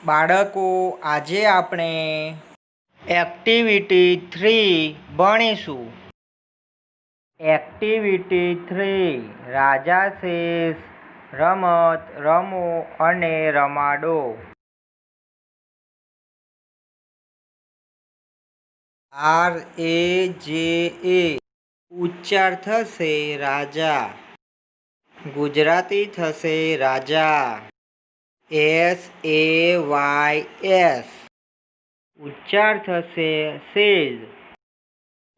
બાળકો, આજે આપણે એક્ટિવિટી 3 ભણીશું. એક્ટિવિટી 3 રાજા સેઝ રમત રમો અને રમાડો. RAJA ઉચ્ચાર થશે રાજા. ગુજરાતી થશે રાજા. SAYS ઉચ્ચાર થશે સેઝ.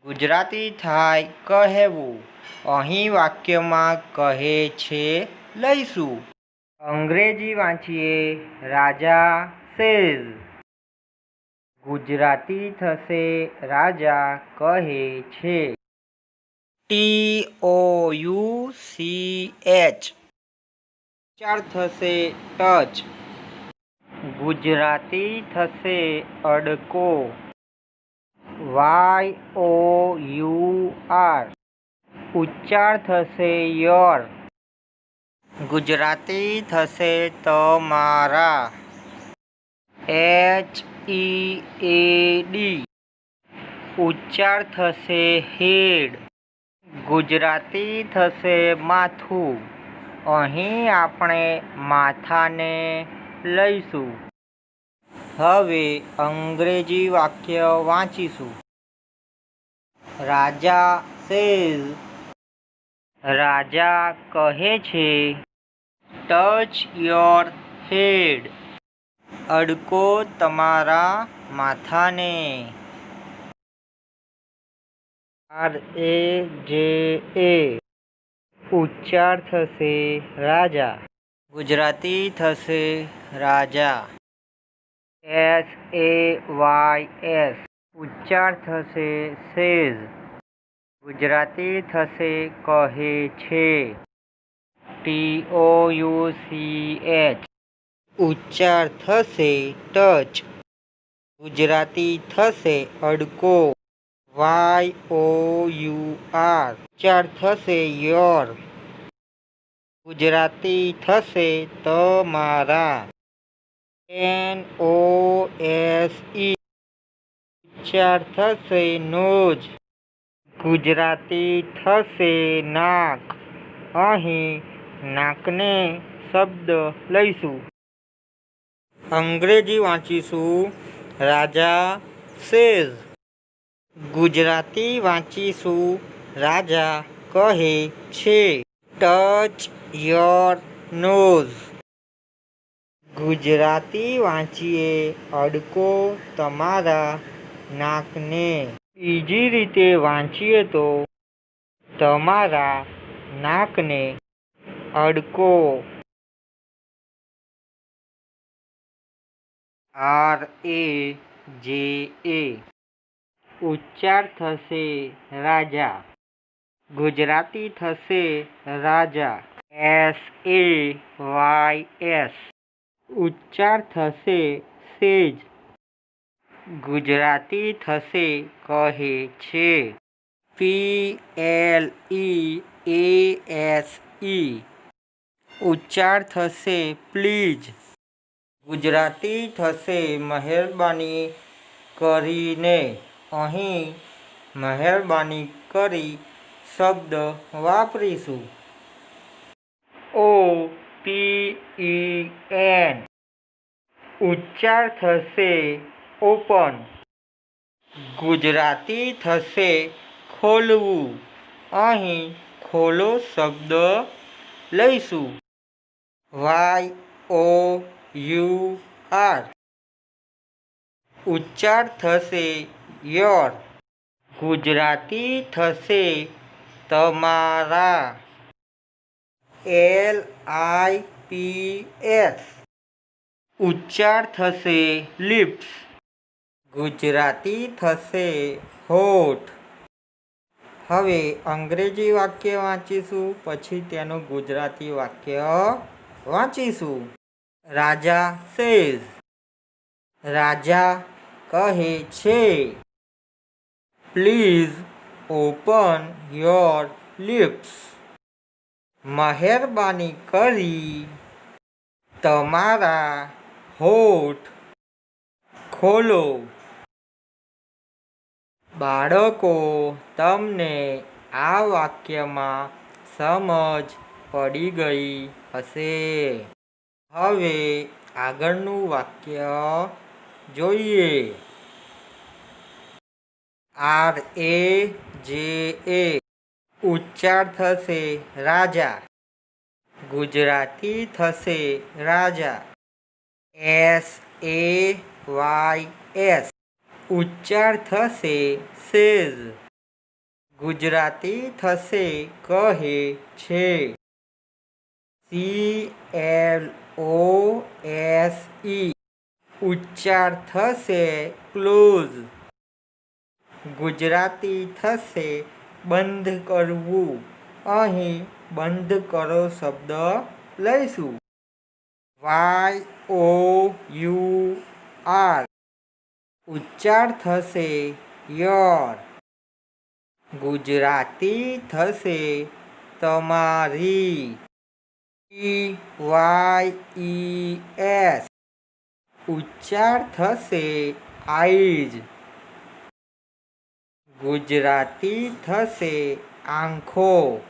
ગુજરાતી થાય કહેવું. અહીં વાક્યમાં કહે છે લઈશું. અંગ્રેજી વાંચીએ રાજા સેઝ. ગુજરાતી થશે રાજા કહે છે. TOUCH ઉચ્ચાર થશે ટચ. ગુજરાતી થશે અડકો. YOUR ઉચ્ચાર થશે યોર. ગુજરાતી થશે તમારા. HEAD ઉચ્ચાર થશે હેડ. ગુજરાતી થશે માથું. અહીં આપણે માથાને લઈશું. હવે અંગ્રેજી વાક્ય વાંચીશું. રાજા સેઝ રાજા કહે છે. ટચ યોર હેડ અડકો તમારા માથાને. RAJA ઉચ્ચાર થશે રાજા. ગુજરાતી થશે રાજા. SAYS ઉચ્ચાર થશે સેઝ. ગુજરાતી થશે કહે છે. TOUCH ઉચ્ચાર થશે ટચ. ગુજરાતી થશે અડકો. YOUR ઉચ્ચાર થશે યોર. ગુજરાતી થશે તમારા. NOSE ઉચ્ચાર થશે નોઝ. ગુજરાતી થશે નાક. અહીં નાકને શબ્દ લઈશું. અંગ્રેજી વાંચીશું રાજા સેઝ. ગુજરાતી વાંચીશું રાજા કહે છે. Touch your nose. ગુજરાતી વાંચીએ અડકો તમારા નાકને. બીજી રીતે વાંચીએ તો તમારા નાકને અડકો. RAJA ઉચ્ચાર થશે રાજા. ગુજરાતી થશે રાજા. SAYS ઉચ્ચાર થશે સેજ. ગુજરાતી થશે કહે છે. PLEASE ઉચ્ચાર થશે પ્લીઝ. ગુજરાતી થશે મહેરબાની કરીને. અહીં મહેરબાની કરી શબ્દ વાપરીશું. OPEN ઉચ્ચાર થશે ઓપન. ગુજરાતી થશે ખોલવું. અહીં ખોલો શબ્દ લઈશું. YOUR ઉચ્ચાર થશે યોર. ગુજરાતી થશે તમારા. LIPS ઉચ્ચાર થશે લિપ્સ. ગુજરાતી થશે હોઠ. હવે અંગ્રેજી વાક્ય વાંચીશું, પછી તેનું ગુજરાતી વાક્ય વાંચીશું. રાજા સેઝ રાજા કહે છે. Please open your lips. મહેરબાની કરી તમારા હોઠ ખોલો. બાળકો, તમને આ વાક્યમાં સમજ પડી ગઈ હશે. હવે આગળનું વાક્ય જોઈએ. RAJA ઉચ્ચાર થશે રાજા. ગુજરાતી થશે રાજા. SAYS ઉચ્ચાર થશે સેજ. ગુજરાતી થશે કહે છે. CLOSE ઉચ્ચાર થશે ક્લોઝ. ગુજરાતી થશે બંધ કરવું. અહીં બંધ કરો શબ્દ લઈશું. YOUR ઉચ્ચાર થશે યોર. ગુજરાતી થશે તમારી. EYES ઉચ્ચાર થશે આઈઝ. ગુજરાતી થશે આંખો.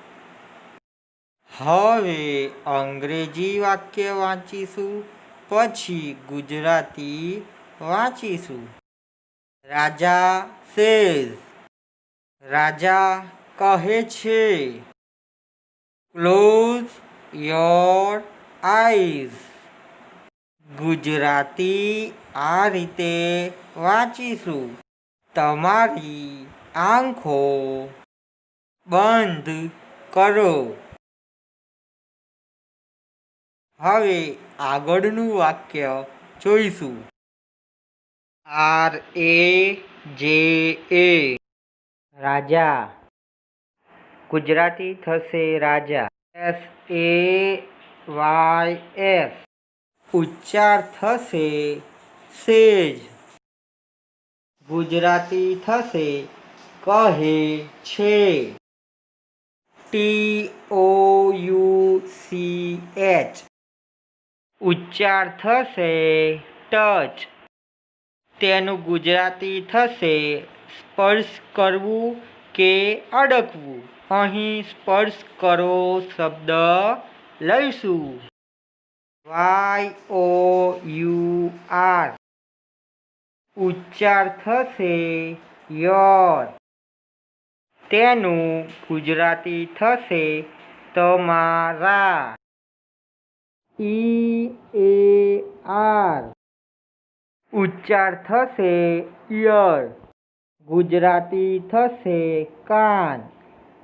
હવે અંગ્રેજી વાક્ય વાંચીશું, પછી ગુજરાતી વાંચીશું. રાજા સેઝ રાજા કહે છે. Close your eyes. ગુજરાતી આ રીતે વાંચીશું. તમારી આંખો બંધ કરો. હવે આગળનું વાક્ય જોઈશું. RAJA રાજા. ગુજરાતી થશે રાજા. SAYS ઉચ્ચાર થશે સેજ. ગુજરાતી થશે કહે છે. TOUCH ઉચ્ચાર થશે ટચ. તેનું ગુજરાતી થશે સ્પર્શ કરવું કે અડકવું. અહીં સ્પર્શ કરો શબ્દ લઈશું. YOUR ઉચ્ચાર થશે યોર. તેનું ગુજરાતી થશે તમારા. EAR ઉચ્ચાર થશે ઈયર. ગુજરાતી થશે કાન.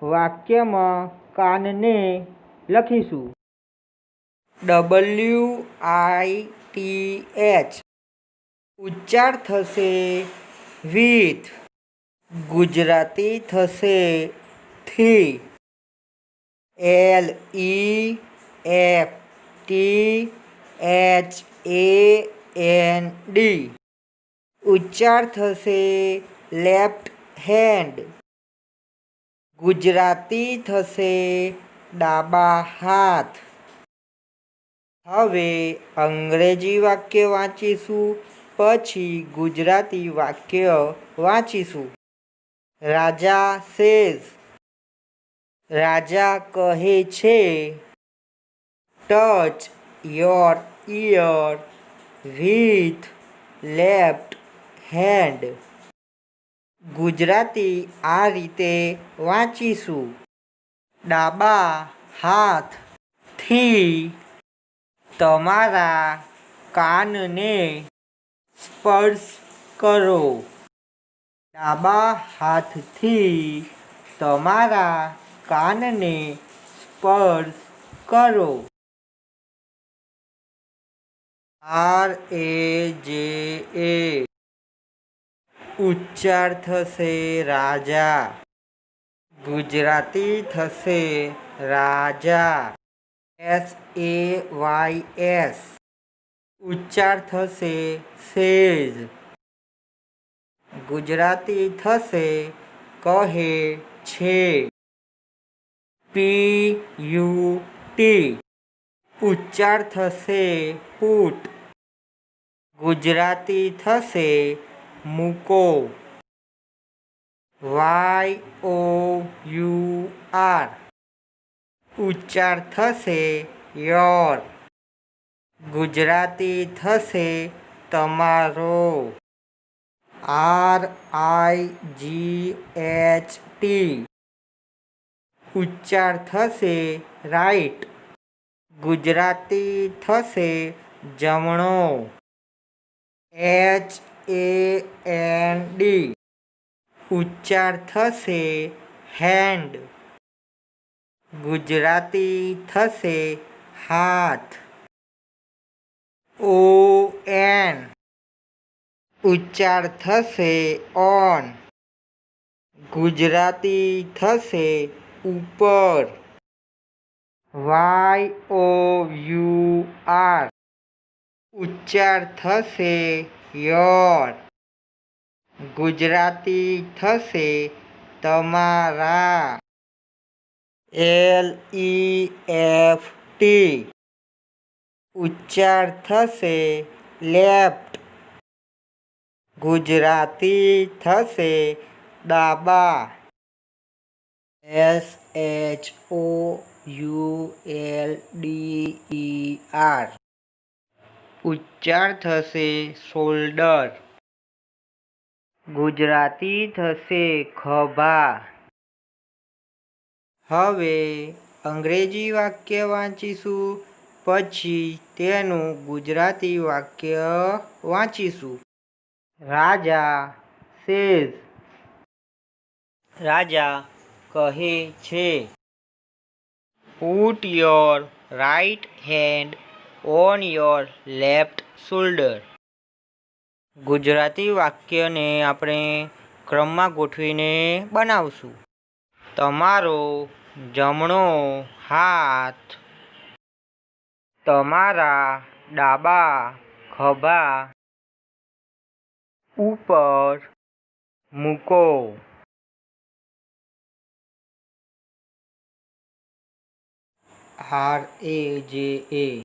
વાક્યમાં કાનને લખીશું. WITH ઉચ્ચાર થશે વિથ. ગુજરાતી થશે થી. LEFTHAND ઉચ્ચાર થશે લેફ્ટ હેન્ડ. ગુજરાતી થશે ડાબા હાથ. હવે અંગ્રેજી વાક્ય વાંચીશું, પછી ગુજરાતી વાક્ય વાંચીશું. રાજા સેઝ રાજા કહે છે. Touch your ear with left hand. Gujarati આ રીતે વાંચીશું. ડાબા હાથથી તમારા કાનને સ્પર્શ કરો. ડાબા હાથથી તમારા કાનને સ્પર્શ કરો. RAJA ઉચ્ચાર થશે રાજા. ગુજરાતી થશે રાજા. SAYS ઉચ્ચાર થશે સેજ. ગુજરાતી થશે કહે છે. PUT ઉચ્ચાર થશે પુટ. ગુજરાતી થશે મૂકો. YOUR ઉચ્ચાર થશે યોર. ગુજરાતી થશે તમારો. RIGHT ઉચ્ચાર થશે રાઈટ. ગુજરાતી થશે જમણો. HAND ઉચ્ચાર થશે હેન્ડ. ગુજરાતી થશે હાથ. ON ઉચ્ચાર થશે ઓન. ગુજરાતી થશે ઉપર. YOUR ઉચ્ચાર થશે યોર. ગુજરાતી થશે તમારા. LEFT ઉચ્ચાર થશે લેફ્ટ. ગુજરાતી થશે ડાબા. SHOULDER ઉચ્ચાર થશે શોલ્ડર. ગુજરાતી થશે ખભા. હવે અંગ્રેજી વાક્ય વાંચીશું, પછી તેનું ગુજરાતી વાક્ય વાંચીશું. રાજા સેઝ રાજા કહે છે. Put your right hand on your left shoulder. Gujarati વાક્યને આપણે ક્રમમાં ગોઠવીને બનાવશું. તમારો જમણો હાથ તમારા ડાબા ખભા ઉપર મૂકો. RAJA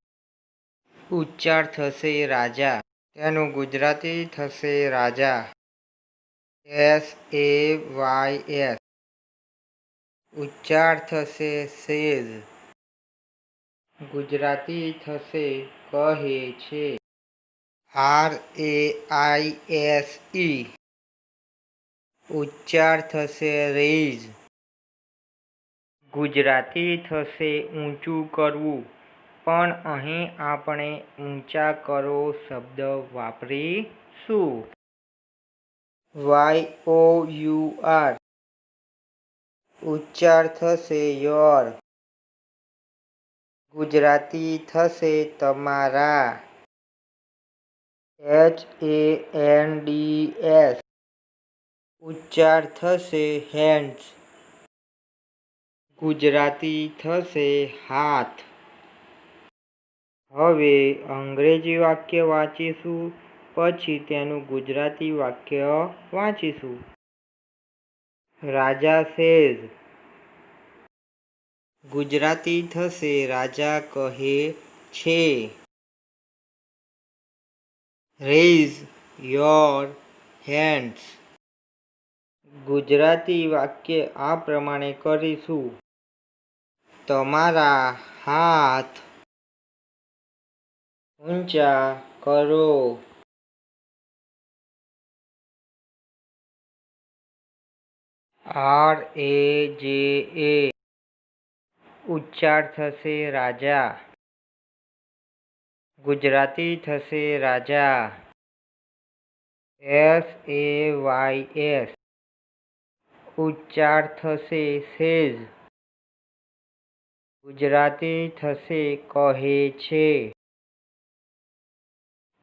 ઉચ્ચાર થશે રાજા. તેનું ગુજરાતી થશે રાજા. SAYS ઉચ્ચાર થશે સેઝ. ગુજરાતી થશે કહે છે. RAISE ઉચ્ચાર થશે રેઇઝ. ગુજરાતી થશે ઊંચું કરવું, પણ અહીં આપણે ઊંચા કરો શબ્દ વાપરીશું. YOUR ઉચ્ચાર થશે યોર. ગુજરાતી થશે તમારા. HANDS ઉચ્ચાર થશે હેન્ડ્સ. ગુજરાતી થશે હાથ. હવે અંગ્રેજી વાક્ય વાંચીશું, પછી તેનું ગુજરાતી વાક્ય વાંચીશું. રાજા સેઝ ગુજરાતી થશે રાજા કહે છે. Raise your hands. ગુજરાતી વાક્ય આ પ્રમાણે કરીશું. તમારા હાથ ઊંચા કરો. RAJA ઉચ્ચાર થશે રાજા. ગુજરાતી થશે રાજા. SAYS ઉચ્ચાર થશે સેઝ. ગુજરાતી થશે કહે છે.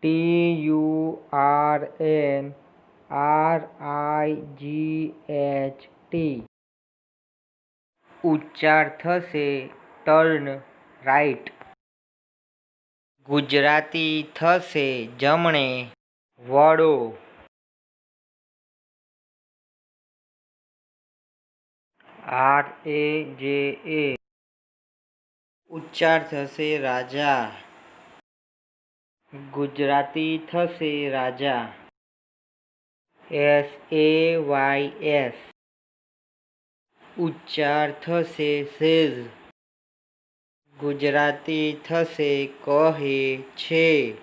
TURNRIGHT ઉચ્ચાર થશે ટર્ન રાઈટ. ગુજરાતી થશે જમણે વળો. RAJA ઉચ્ચાર થશે રાજા. ગુજરાતી થશે રાજા. SAYS. ઉચ્ચાર થશે સેઝ. ગુજરાતી થશે કહે છે.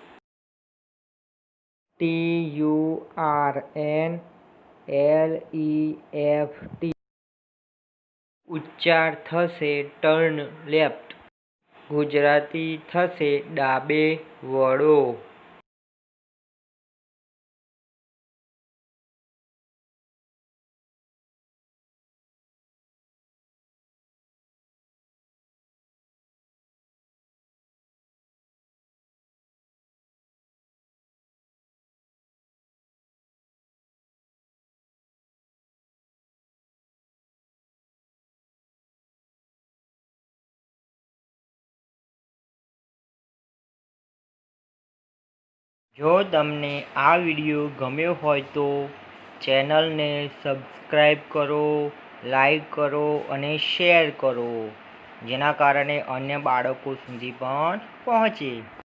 TURNLEFT. ઉચ્ચાર થશે ટર્ન લેફ્ટ. ગુજરાતી થશે ડાબે વળો. જો તમને આ વિડીયો ગમ્યો હોય તો ચેનલને સબસ્ક્રાઈબ કરો, લાઈક કરો અને શેર કરો, જેના કારણે અન્ય બાળકો સુધી પણ પહોંચે.